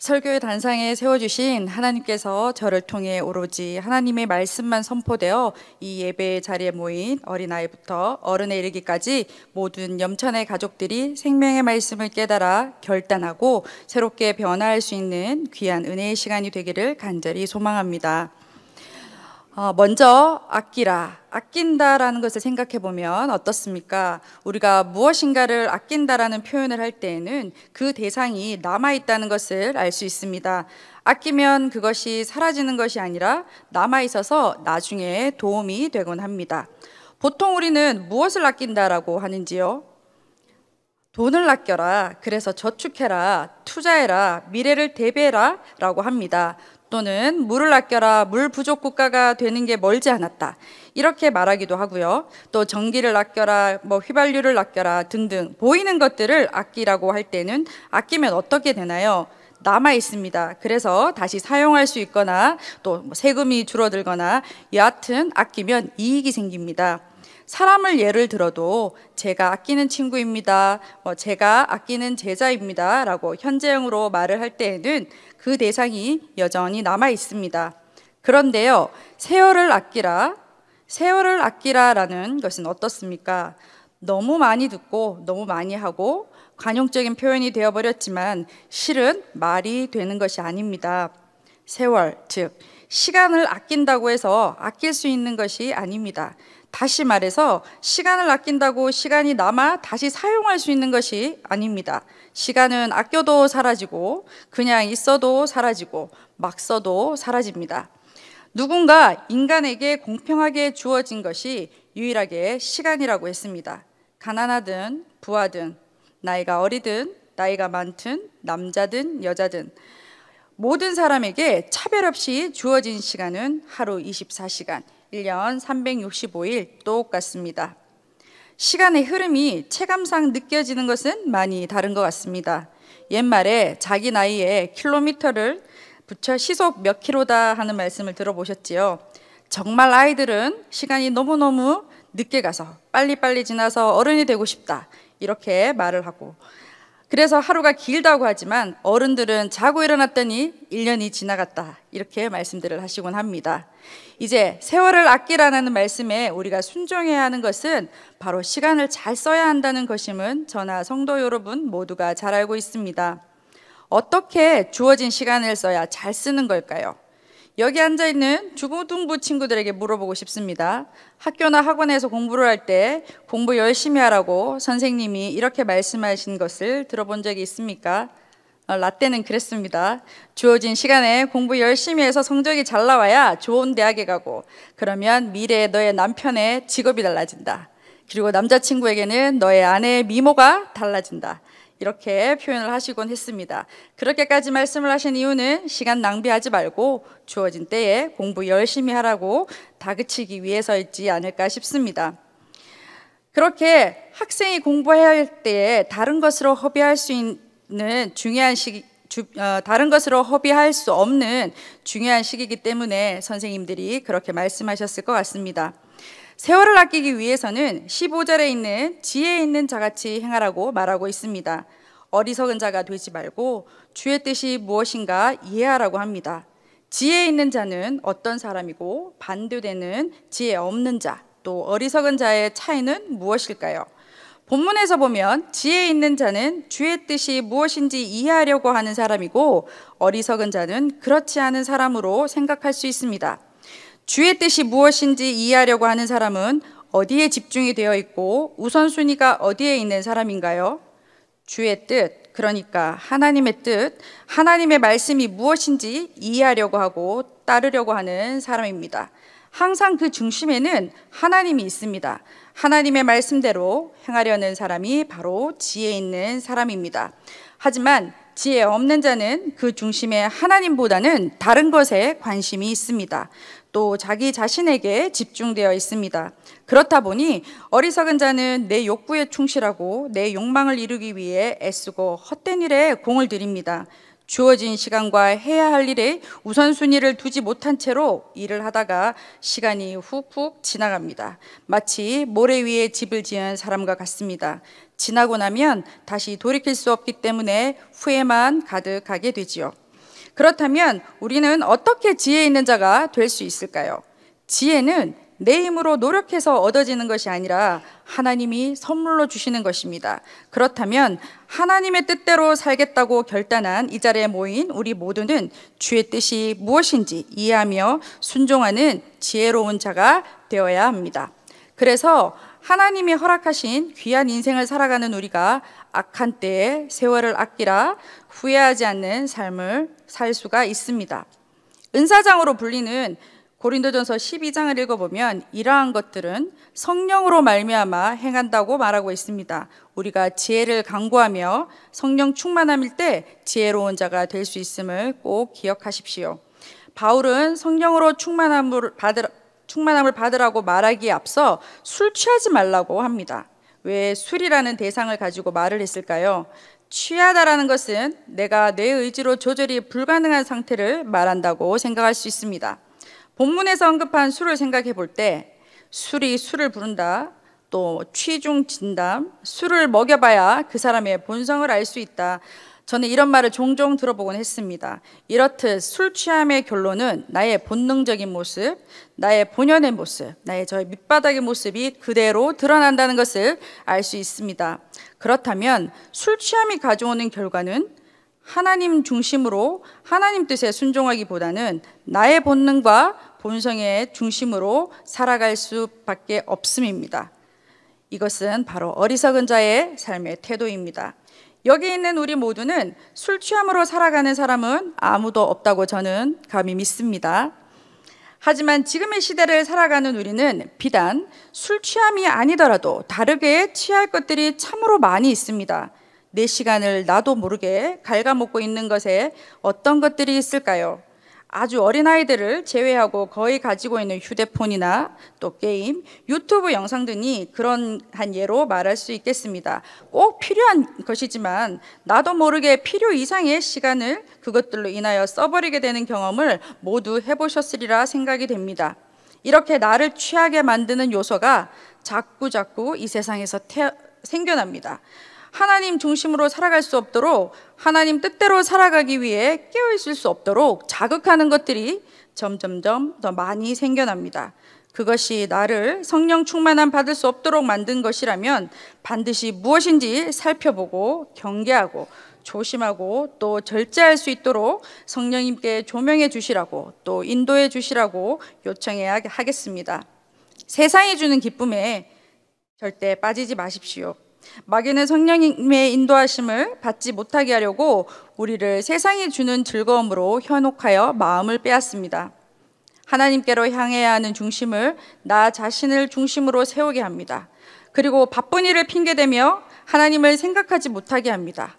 설교의 단상에 세워주신 하나님께서 저를 통해 오로지 하나님의 말씀만 선포되어 이 예배 자리에 모인 어린아이부터 어른에 이르기까지 모든 염천의 가족들이 생명의 말씀을 깨달아 결단하고 새롭게 변화할 수 있는 귀한 은혜의 시간이 되기를 간절히 소망합니다. 먼저 아낀다라는 것을 생각해 보면 어떻습니까? 우리가 무엇인가를 아낀다라는 표현을 할 때에는 그 대상이 남아있다는 것을 알 수 있습니다. 아끼면 그것이 사라지는 것이 아니라 남아있어서 나중에 도움이 되곤 합니다. 보통 우리는 무엇을 아낀다라고 하는지요? 돈을 아껴라, 그래서 저축해라, 투자해라, 미래를 대비해라 라고 합니다. 또는 물을 아껴라, 물 부족 국가가 되는 게 멀지 않았다, 이렇게 말하기도 하고요. 또 전기를 아껴라, 휘발유를 아껴라 등등 보이는 것들을 아끼라고 할 때는 아끼면 어떻게 되나요? 남아 있습니다. 그래서 다시 사용할 수 있거나 또 세금이 줄어들거나 여하튼 아끼면 이익이 생깁니다. 사람을 예를 들어도 제가 아끼는 친구입니다, 제가 아끼는 제자입니다 라고 현재형으로 말을 할 때에는 그 대상이 여전히 남아 있습니다. 그런데요, 세월을 아끼라라는 것은 어떻습니까? 너무 많이 듣고 너무 많이 하고 관용적인 표현이 되어버렸지만 실은 말이 되는 것이 아닙니다. 세월, 즉 시간을 아낀다고 해서 아낄 수 있는 것이 아닙니다. 다시 말해서 시간을 아낀다고 시간이 남아 다시 사용할 수 있는 것이 아닙니다. 시간은 아껴도 사라지고 그냥 있어도 사라지고 막 써도 사라집니다. 누군가 인간에게 공평하게 주어진 것이 유일하게 시간이라고 했습니다. 가난하든 부하든 나이가 어리든 나이가 많든 남자든 여자든 모든 사람에게 차별 없이 주어진 시간은 하루 24시간, 1년 365일 똑같습니다. 시간의 흐름이 체감상 느껴지는 것은 많이 다른 것 같습니다. 옛말에 자기 나이에 킬로미터를 붙여 시속 몇 킬로다 하는 말씀을 들어보셨지요? 정말 아이들은 시간이 너무너무 늦게 가서 빨리빨리 지나서 어른이 되고 싶다, 이렇게 말을 하고, 그래서 하루가 길다고 하지만 어른들은 자고 일어났더니 1년이 지나갔다, 이렇게 말씀들을 하시곤 합니다. 이제 세월을 아끼라는 말씀에 우리가 순종해야 하는 것은 바로 시간을 잘 써야 한다는 것임은 저나 성도 여러분 모두가 잘 알고 있습니다. 어떻게 주어진 시간을 써야 잘 쓰는 걸까요? 여기 앉아있는 중고등부 친구들에게 물어보고 싶습니다. 학교나 학원에서 공부를 할 때 공부 열심히 하라고 선생님이 이렇게 말씀하신 것을 들어본 적이 있습니까? 라떼는 그랬습니다. 주어진 시간에 공부 열심히 해서 성적이 잘 나와야 좋은 대학에 가고, 그러면 미래에 너의 남편의 직업이 달라진다. 그리고 남자친구에게는 너의 아내의 미모가 달라진다, 이렇게 표현을 하시곤 했습니다. 그렇게까지 말씀을 하신 이유는 시간 낭비하지 말고 주어진 때에 공부 열심히 하라고 다그치기 위해서있지 않을까 싶습니다. 그렇게 학생이 공부해야 할 때에 다른 것으로 허비할 수 없는 중요한 시기이기 때문에 선생님들이 그렇게 말씀하셨을 것 같습니다. 세월을 아끼기 위해서는 15절에 있는 지혜 있는 자같이 행하라고 말하고 있습니다. 어리석은 자가 되지 말고 주의 뜻이 무엇인가 이해하라고 합니다. 지혜 있는 자는 어떤 사람이고 반대되는 지혜 없는 자, 또 어리석은 자의 차이는 무엇일까요? 본문에서 보면 지혜 있는 자는 주의 뜻이 무엇인지 이해하려고 하는 사람이고, 어리석은 자는 그렇지 않은 사람으로 생각할 수 있습니다. 주의 뜻이 무엇인지 이해하려고 하는 사람은 어디에 집중이 되어 있고 우선순위가 어디에 있는 사람인가요? 주의 뜻, 그러니까 하나님의 뜻, 하나님의 말씀이 무엇인지 이해하려고 하고 따르려고 하는 사람입니다. 항상 그 중심에는 하나님이 있습니다. 하나님의 말씀대로 행하려는 사람이 바로 지혜 있는 사람입니다. 하지만 지혜 없는 자는 그 중심에 하나님보다는 다른 것에 관심이 있습니다. 또 자기 자신에게 집중되어 있습니다. 그렇다 보니 어리석은 자는 내 욕구에 충실하고 내 욕망을 이루기 위해 애쓰고 헛된 일에 공을 들입니다. 주어진 시간과 해야 할 일에 우선순위를 두지 못한 채로 일을 하다가 시간이 훅훅 지나갑니다. 마치 모래 위에 집을 지은 사람과 같습니다. 지나고 나면 다시 돌이킬 수 없기 때문에 후회만 가득하게 되지요. 그렇다면 우리는 어떻게 지혜 있는 자가 될 수 있을까요? 지혜는 내 힘으로 노력해서 얻어지는 것이 아니라 하나님이 선물로 주시는 것입니다. 그렇다면 하나님의 뜻대로 살겠다고 결단한 이 자리에 모인 우리 모두는 주의 뜻이 무엇인지 이해하며 순종하는 지혜로운 자가 되어야 합니다. 그래서 하나님이 허락하신 귀한 인생을 살아가는 우리가 악한 때에 세월을 아끼라 후회하지 않는 삶을 살 수가 있습니다. 은사장으로 불리는 고린도전서 12장을 읽어보면 이러한 것들은 성령으로 말미암아 행한다고 말하고 있습니다. 우리가 지혜를 강구하며 성령 충만함일 때 지혜로운 자가 될 수 있음을 꼭 기억하십시오. 바울은 성령으로 충만함을 받으라고 말하기에 앞서 술 취하지 말라고 합니다. 왜 술이라는 대상을 가지고 말을 했을까요? 취하다라는 것은 내가 내 의지로 조절이 불가능한 상태를 말한다고 생각할 수 있습니다. 본문에서 언급한 술을 생각해 볼 때 술이 술을 부른다, 또 취중 진담, 술을 먹여봐야 그 사람의 본성을 알 수 있다. 저는 이런 말을 종종 들어보곤 했습니다. 이렇듯 술 취함의 결론은 나의 본능적인 모습, 나의 본연의 모습, 나의 저의 밑바닥의 모습이 그대로 드러난다는 것을 알 수 있습니다. 그렇다면 술 취함이 가져오는 결과는 하나님 중심으로 하나님 뜻에 순종하기보다는 나의 본능과 본성의 중심으로 살아갈 수밖에 없음입니다. 이것은 바로 어리석은 자의 삶의 태도입니다. 여기 있는 우리 모두는 술 취함으로 살아가는 사람은 아무도 없다고 저는 감히 믿습니다. 하지만 지금의 시대를 살아가는 우리는 비단 술 취함이 아니더라도 다르게 취할 것들이 참으로 많이 있습니다. 내 시간을 나도 모르게 갉아먹고 있는 것에 어떤 것들이 있을까요? 아주 어린아이들을 제외하고 거의 가지고 있는 휴대폰이나 또 게임, 유튜브 영상 등이 그런 한 예로 말할 수 있겠습니다. 꼭 필요한 것이지만 나도 모르게 필요 이상의 시간을 그것들로 인하여 써버리게 되는 경험을 모두 해보셨으리라 생각이 됩니다. 이렇게 나를 취하게 만드는 요소가 자꾸 이 세상에서 생겨납니다. 하나님 중심으로 살아갈 수 없도록, 하나님 뜻대로 살아가기 위해 깨어있을 수 없도록 자극하는 것들이 점점점 더 많이 생겨납니다. 그것이 나를 성령 충만함 받을 수 없도록 만든 것이라면 반드시 무엇인지 살펴보고 경계하고 조심하고 또 절제할 수 있도록 성령님께 조명해 주시라고 또 인도해 주시라고 요청해야 하겠습니다. 세상이 주는 기쁨에 절대 빠지지 마십시오. 마귀는 성령님의 인도하심을 받지 못하게 하려고 우리를 세상이 주는 즐거움으로 현혹하여 마음을 빼앗습니다. 하나님께로 향해야 하는 중심을 나 자신을 중심으로 세우게 합니다. 그리고 바쁜 일을 핑계대며 하나님을 생각하지 못하게 합니다.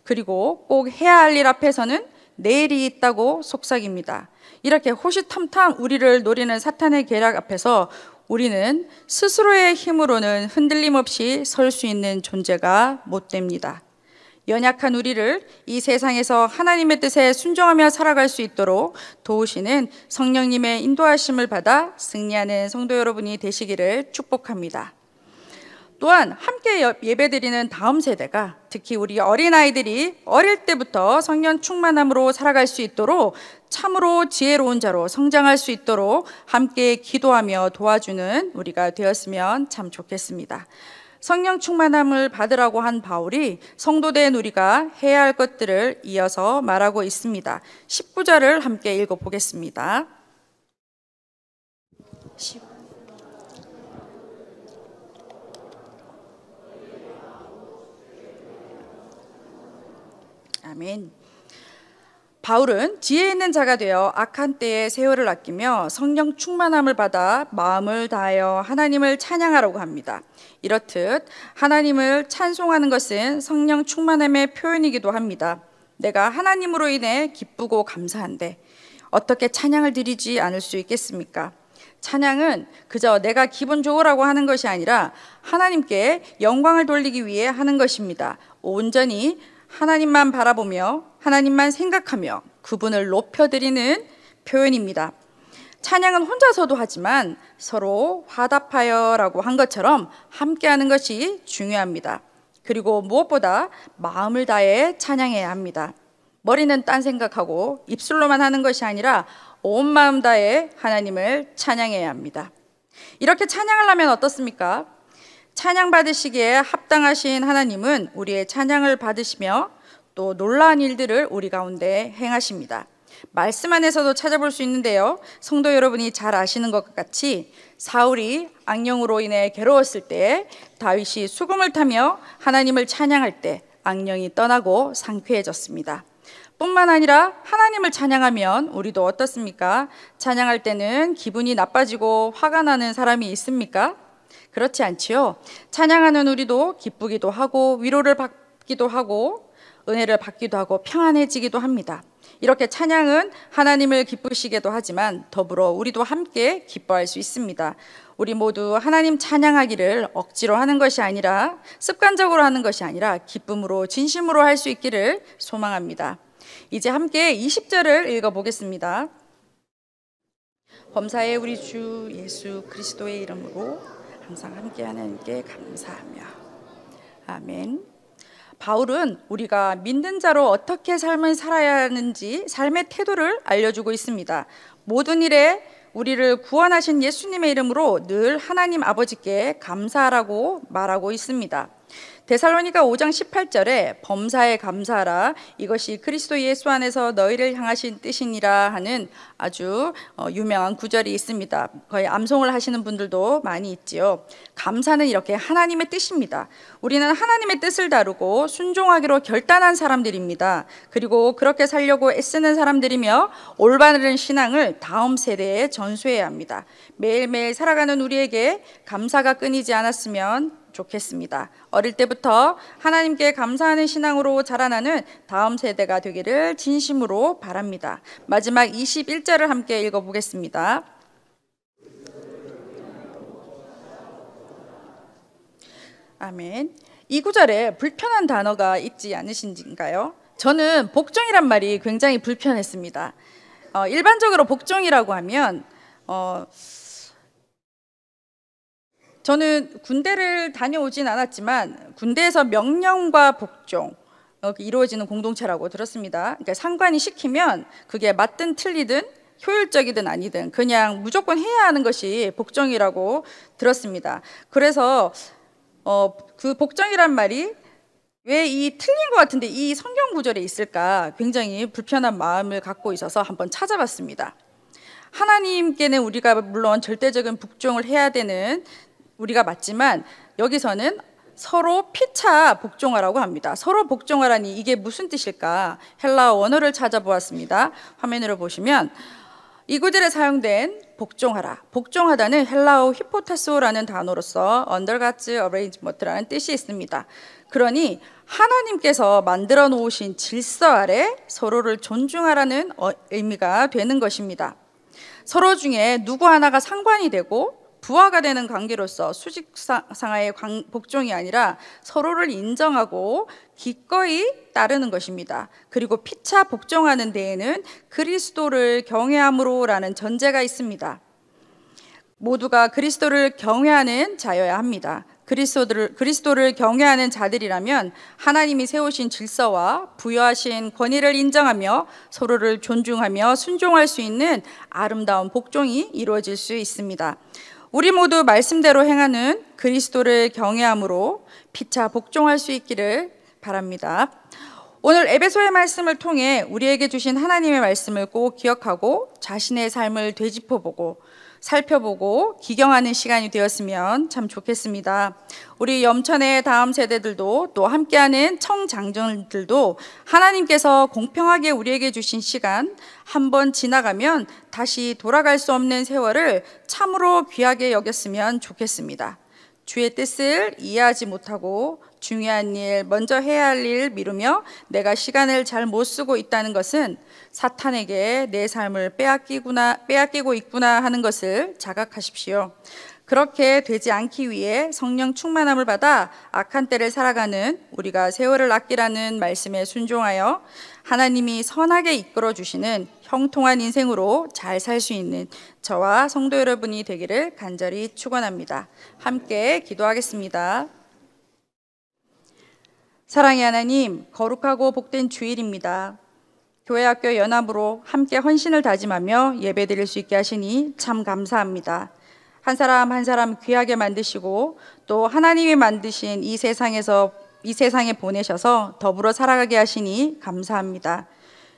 그리고 꼭 해야 할 일 앞에서는 내일이 있다고 속삭입니다. 이렇게 호시탐탐 우리를 노리는 사탄의 계략 앞에서 우리는 스스로의 힘으로는 흔들림 없이 설 수 있는 존재가 못 됩니다. 연약한 우리를 이 세상에서 하나님의 뜻에 순종하며 살아갈 수 있도록 도우시는 성령님의 인도하심을 받아 승리하는 성도 여러분이 되시기를 축복합니다. 또한 함께 예배드리는 다음 세대가, 특히 우리 어린아이들이 어릴 때부터 성령 충만함으로 살아갈 수 있도록 참으로 지혜로운 자로 성장할 수 있도록 함께 기도하며 도와주는 우리가 되었으면 참 좋겠습니다. 성령 충만함을 받으라고 한 바울이 성도된 우리가 해야 할 것들을 이어서 말하고 있습니다. 19절을 함께 읽어보겠습니다. 아멘. 바울은 지혜 있는 자가 되어 악한 때에 세월을 아끼며 성령 충만함을 받아 마음을 다하여 하나님을 찬양하라고 합니다. 이렇듯 하나님을 찬송하는 것은 성령 충만함의 표현이기도 합니다. 내가 하나님으로 인해 기쁘고 감사한데 어떻게 찬양을 드리지 않을 수 있겠습니까? 찬양은 그저 내가 기분 좋으라고 하는 것이 아니라 하나님께 영광을 돌리기 위해 하는 것입니다. 온전히 하나님만 바라보며 하나님만 생각하며 그분을 높여드리는 표현입니다. 찬양은 혼자서도 하지만 서로 화답하여라고 한 것처럼 함께하는 것이 중요합니다. 그리고 무엇보다 마음을 다해 찬양해야 합니다. 머리는 딴 생각하고 입술로만 하는 것이 아니라 온 마음 다해 하나님을 찬양해야 합니다. 이렇게 찬양을 하면 어떻습니까? 찬양 받으시기에 합당하신 하나님은 우리의 찬양을 받으시며 또 놀라운 일들을 우리 가운데 행하십니다. 말씀 안에서도 찾아볼 수 있는데요, 성도 여러분이 잘 아시는 것 같이 사울이 악령으로 인해 괴로웠을 때 다윗이 수금을 타며 하나님을 찬양할 때 악령이 떠나고 상쾌해졌습니다. 뿐만 아니라 하나님을 찬양하면 우리도 어떻습니까? 찬양할 때는 기분이 나빠지고 화가 나는 사람이 있습니까? 그렇지 않지요. 찬양하는 우리도 기쁘기도 하고 위로를 받기도 하고 은혜를 받기도 하고 평안해지기도 합니다. 이렇게 찬양은 하나님을 기쁘시게도 하지만 더불어 우리도 함께 기뻐할 수 있습니다. 우리 모두 하나님 찬양하기를 억지로 하는 것이 아니라, 습관적으로 하는 것이 아니라 기쁨으로 진심으로 할 수 있기를 소망합니다. 이제 함께 20절을 읽어보겠습니다. 범사에 우리 주 예수 그리스도의 이름으로 항상 함께 하나님께 감사하며. 아멘. 바울은 우리가 믿는 자로 어떻게 삶을 살아야 하는지 삶의 태도를 알려주고 있습니다. 모든 일에 우리를 구원하신 예수님의 이름으로 늘 하나님 아버지께 감사하라고 말하고 있습니다. 데살로니가 5장 18절에 범사에 감사하라, 이것이 그리스도 예수 안에서 너희를 향하신 뜻이니라 하는 아주 유명한 구절이 있습니다. 거의 암송을 하시는 분들도 많이 있지요. 감사는 이렇게 하나님의 뜻입니다. 우리는 하나님의 뜻을 다루고 순종하기로 결단한 사람들입니다. 그리고 그렇게 살려고 애쓰는 사람들이며 올바른 신앙을 다음 세대에 전수해야 합니다. 매일매일 살아가는 우리에게 감사가 끊이지 않았으면 좋겠습니다. 어릴 때부터 하나님께 감사하는 신앙으로 자라나는 다음 세대가 되기를 진심으로 바랍니다. 마지막 21절을 함께 읽어보겠습니다. 아멘. 이 구절에 불편한 단어가 있지 않으신가요? 저는 복종이란 말이 굉장히 불편했습니다. 일반적으로 복종이라고 하면 저는 군대를 다녀오진 않았지만 군대에서 명령과 복종 이루어지는 공동체라고 들었습니다. 그러니까 상관이 시키면 그게 맞든 틀리든 효율적이든 아니든 그냥 무조건 해야 하는 것이 복종이라고 들었습니다. 그래서 그 복종이란 말이 왜 이 틀린 것 같은데 이 성경 구절에 있을까 굉장히 불편한 마음을 갖고 있어서 한번 찾아봤습니다. 하나님께는 우리가 물론 절대적인 복종을 해야 되는 우리가 맞지만 여기서는 서로 피차 복종하라고 합니다. 서로 복종하라니 이게 무슨 뜻일까? 헬라어 원어를 찾아보았습니다. 화면으로 보시면 이 구절에 사용된 복종하라, 복종하다는 헬라어 히포타소라는 단어로서 언더가츠 어레인지먼트라는 뜻이 있습니다. 그러니 하나님께서 만들어 놓으신 질서 아래 서로를 존중하라는 의미가 되는 것입니다. 서로 중에 누구 하나가 상관이 되고 부하가 되는 관계로서 수직상하의 복종이 아니라 서로를 인정하고 기꺼이 따르는 것입니다. 그리고 피차 복종하는 데에는 그리스도를 경외함으로라는 전제가 있습니다. 모두가 그리스도를 경외하는 자여야 합니다. 그리스도를 경외하는 자들이라면 하나님이 세우신 질서와 부여하신 권위를 인정하며 서로를 존중하며 순종할 수 있는 아름다운 복종이 이루어질 수 있습니다. 우리 모두 말씀대로 행하는 그리스도를 경외함으로 피차 복종할 수 있기를 바랍니다. 오늘 에베소의 말씀을 통해 우리에게 주신 하나님의 말씀을 꼭 기억하고 자신의 삶을 되짚어보고 살펴보고 기경하는 시간이 되었으면 참 좋겠습니다. 우리 염천의 다음 세대들도 또 함께하는 청장년들도 하나님께서 공평하게 우리에게 주신 시간 한 번 지나가면 다시 돌아갈 수 없는 세월을 참으로 귀하게 여겼으면 좋겠습니다. 주의 뜻을 이해하지 못하고 중요한 일, 먼저 해야 할 일 미루며 내가 시간을 잘 못 쓰고 있다는 것은 사탄에게 내 삶을 빼앗기고 있구나 하는 것을 자각하십시오. 그렇게 되지 않기 위해 성령 충만함을 받아 악한 때를 살아가는 우리가 세월을 아끼라는 말씀에 순종하여 하나님이 선하게 이끌어 주시는 형통한 인생으로 잘 살 수 있는 저와 성도 여러분이 되기를 간절히 축원합니다. 함께 기도하겠습니다. 사랑의 하나님, 거룩하고 복된 주일입니다. 교회학교 연합으로 함께 헌신을 다짐하며 예배드릴 수 있게 하시니 참 감사합니다. 한 사람 한 사람 귀하게 만드시고 또 하나님이 만드신 이 세상에 보내셔서 더불어 살아가게 하시니 감사합니다.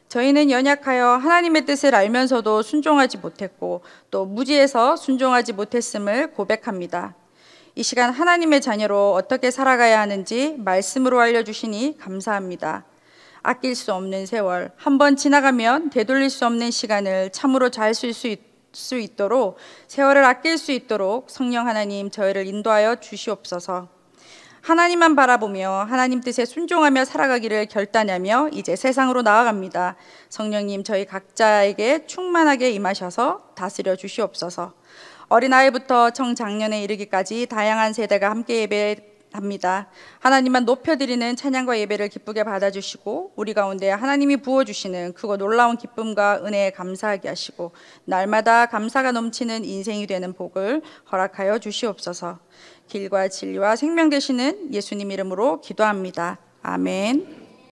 저희는 연약하여 하나님의 뜻을 알면서도 순종하지 못했고 또 무지해서 순종하지 못했음을 고백합니다. 이 시간 하나님의 자녀로 어떻게 살아가야 하는지 말씀으로 알려주시니 감사합니다. 아낄 수 없는 세월, 한번 지나가면 되돌릴 수 없는 시간을 참으로 잘 쓸 수 있도록, 세월을 아낄 수 있도록 성령 하나님 저희를 인도하여 주시옵소서. 하나님만 바라보며 하나님 뜻에 순종하며 살아가기를 결단하며 이제 세상으로 나아갑니다. 성령님 저희 각자에게 충만하게 임하셔서 다스려 주시옵소서. 어린아이부터 청장년에 이르기까지 다양한 세대가 함께 예배합니다. 하나님만 높여드리는 찬양과 예배를 기쁘게 받아주시고 우리 가운데 하나님이 부어주시는 크고 놀라운 기쁨과 은혜에 감사하게 하시고 날마다 감사가 넘치는 인생이 되는 복을 허락하여 주시옵소서. 길과 진리와 생명 되시는 예수님 이름으로 기도합니다. 아멘.